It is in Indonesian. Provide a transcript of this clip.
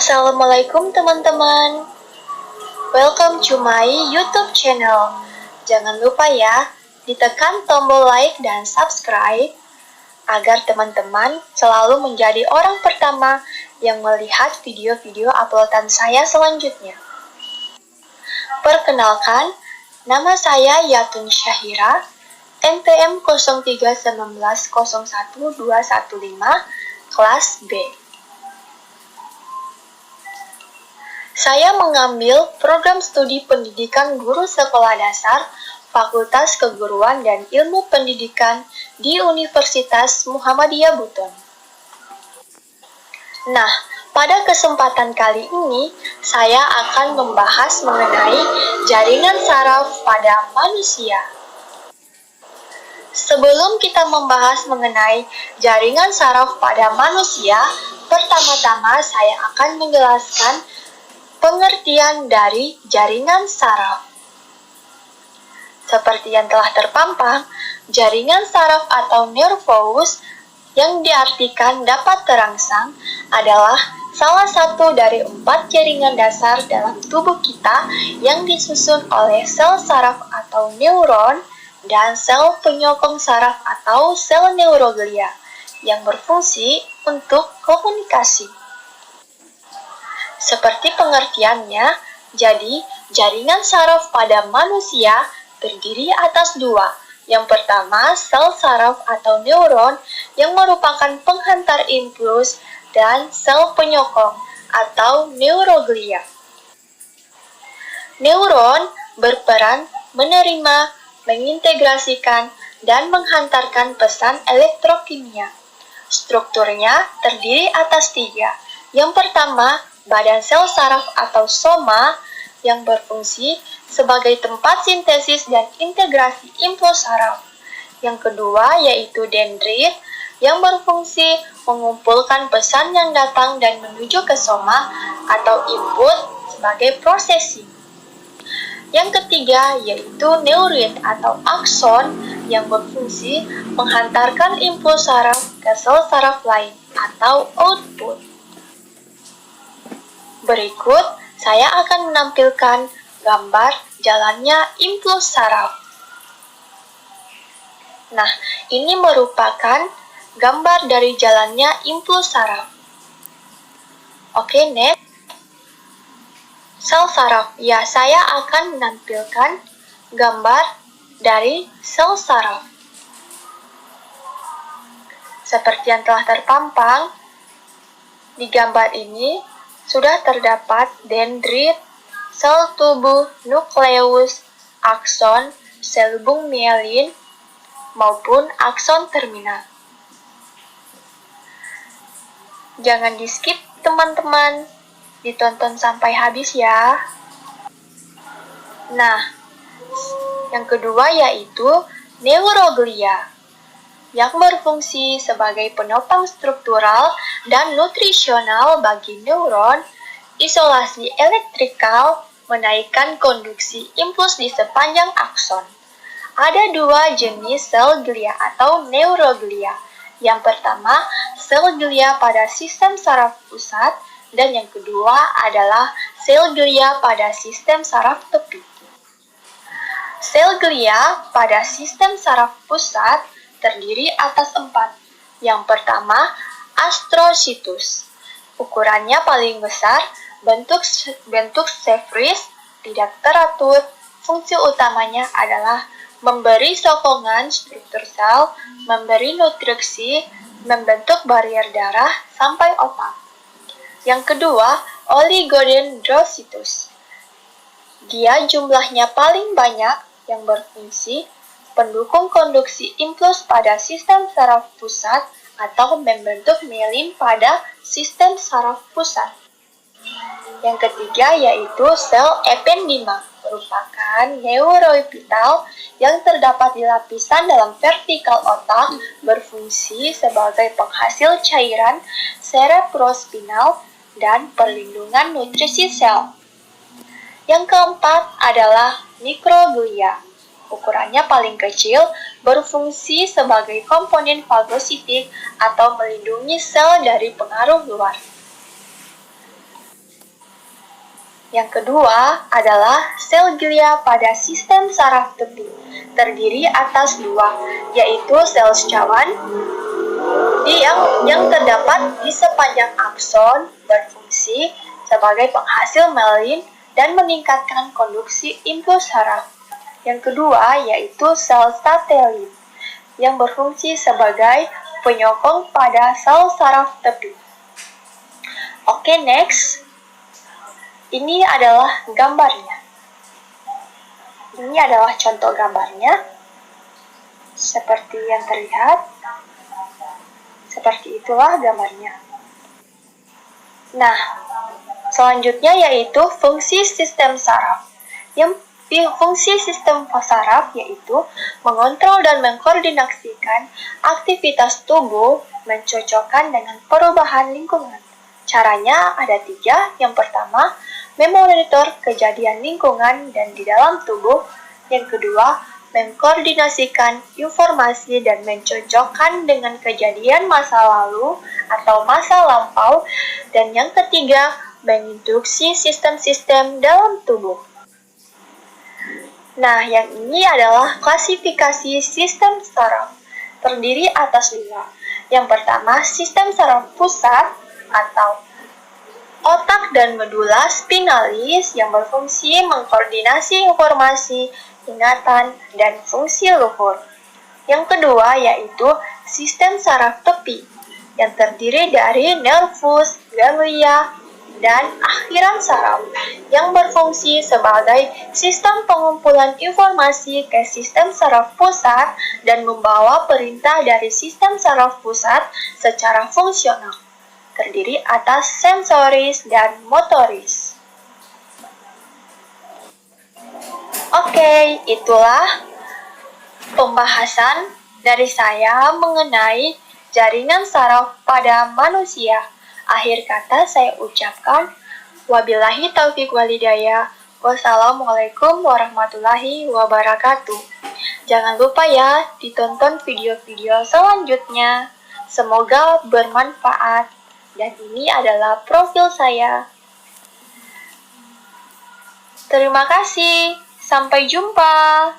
Assalamualaikum teman-teman. Welcome to my YouTube channel. Jangan lupa ya, ditekan tombol like dan subscribe agar teman-teman selalu menjadi orang pertama yang melihat video-video uploadan saya selanjutnya. Perkenalkan, nama saya Yatun Syahira, NPM 0319011215, kelas B. Saya mengambil program studi pendidikan guru sekolah dasar, Fakultas Keguruan dan Ilmu Pendidikan di Universitas Muhammadiyah Buton. Nah, pada kesempatan kali ini, saya akan membahas mengenai jaringan saraf pada manusia. Sebelum kita membahas mengenai jaringan saraf pada manusia, pertama-tama saya akan menjelaskan pengertian dari jaringan saraf. Seperti yang telah terpampang, jaringan saraf atau nervous yang diartikan dapat terangsang adalah salah satu dari 4 jaringan dasar dalam tubuh kita yang disusun oleh sel saraf atau neuron dan sel penyokong saraf atau sel neuroglia yang berfungsi untuk komunikasi. Seperti pengertiannya, jadi jaringan saraf pada manusia terdiri atas 2. Yang pertama, sel saraf atau neuron yang merupakan penghantar impuls dan sel penyokong atau neuroglia. Neuron berperan menerima, mengintegrasikan, dan menghantarkan pesan elektrokimia. Strukturnya terdiri atas 3. Yang pertama, badan sel saraf atau soma yang berfungsi sebagai tempat sintesis dan integrasi impuls saraf. Yang kedua yaitu dendrit yang berfungsi mengumpulkan pesan yang datang dan menuju ke soma atau input sebagai processing. Yang ketiga yaitu neurit atau akson yang berfungsi menghantarkan impuls saraf ke sel saraf lain atau output. Berikut, saya akan menampilkan gambar jalannya impuls saraf. Nah, ini merupakan gambar dari jalannya impuls saraf. Oke, next. Sel saraf. Ya, saya akan menampilkan gambar dari sel saraf. Seperti yang telah terpampang di gambar ini, sudah terdapat dendrit, sel tubuh, nukleus, akson, selubung mielin, maupun akson terminal. Jangan di-skip teman-teman, ditonton sampai habis ya. Nah, yang kedua yaitu neuroglia, yang berfungsi sebagai penopang struktural dan nutrisional bagi neuron, isolasi elektrikal, menaikkan konduksi impuls di sepanjang akson. Ada 2 jenis sel glia atau neuroglia. Yang pertama, sel glia pada sistem saraf pusat, dan yang kedua adalah sel glia pada sistem saraf tepi. Sel glia pada sistem saraf pusat terdiri atas 4. Yang pertama, astrositus. Ukurannya paling besar, bentuk sferiz, tidak teratur. Fungsi utamanya adalah memberi sokongan struktur sel, memberi nutrisi, membentuk barrier darah sampai otak. Yang kedua, oligodendrositus. Dia jumlahnya paling banyak yang berfungsi pendukung konduksi impuls pada sistem saraf pusat atau membentuk mielin pada sistem saraf pusat. Yang ketiga yaitu sel ependima, merupakan neuroepitel yang terdapat di lapisan dalam vertikal otak, berfungsi sebagai penghasil cairan cerebrospinal dan perlindungan nutrisi sel. Yang keempat adalah mikroglia. Ukurannya paling kecil, berfungsi sebagai komponen fagositik atau melindungi sel dari pengaruh luar. Yang kedua adalah sel glia pada sistem saraf tepi, terdiri atas dua, yaitu sel Schwann yang terdapat di sepanjang akson berfungsi sebagai penghasil myelin dan meningkatkan konduksi impuls saraf. Yang kedua yaitu sel satelit yang berfungsi sebagai penyokong pada sel saraf tepi. Oke, next. Ini adalah gambarnya. Ini adalah contoh gambarnya. Seperti yang terlihat. Seperti itulah gambarnya. Nah, selanjutnya yaitu fungsi sistem saraf. Fungsi sistem saraf yaitu mengontrol dan mengkoordinasikan aktivitas tubuh, mencocokkan dengan perubahan lingkungan. Caranya ada 3. Yang pertama, memonitor kejadian lingkungan dan di dalam tubuh. Yang kedua, mengkoordinasikan informasi dan mencocokkan dengan kejadian masa lalu atau masa lampau. Dan yang ketiga, menginstruksi sistem-sistem dalam tubuh. Nah, yang ini adalah klasifikasi sistem saraf. Terdiri atas 2. Yang pertama, sistem saraf pusat atau otak dan medula spinalis yang berfungsi mengkoordinasi informasi, ingatan, dan fungsi luhur. Yang kedua yaitu sistem saraf tepi yang terdiri dari nervus, ganglia, dan akhiran saraf yang berfungsi sebagai sistem pengumpulan informasi ke sistem saraf pusat dan membawa perintah dari sistem saraf pusat secara fungsional. Terdiri atas sensoris dan motoris. Oke, itulah pembahasan dari saya mengenai jaringan saraf pada manusia. Akhir kata saya ucapkan, wabillahi taufiq walhidayah. Wassalamualaikum warahmatullahi wabarakatuh. Jangan lupa ya, ditonton video-video selanjutnya. Semoga bermanfaat. Dan ini adalah profil saya. Terima kasih. Sampai jumpa.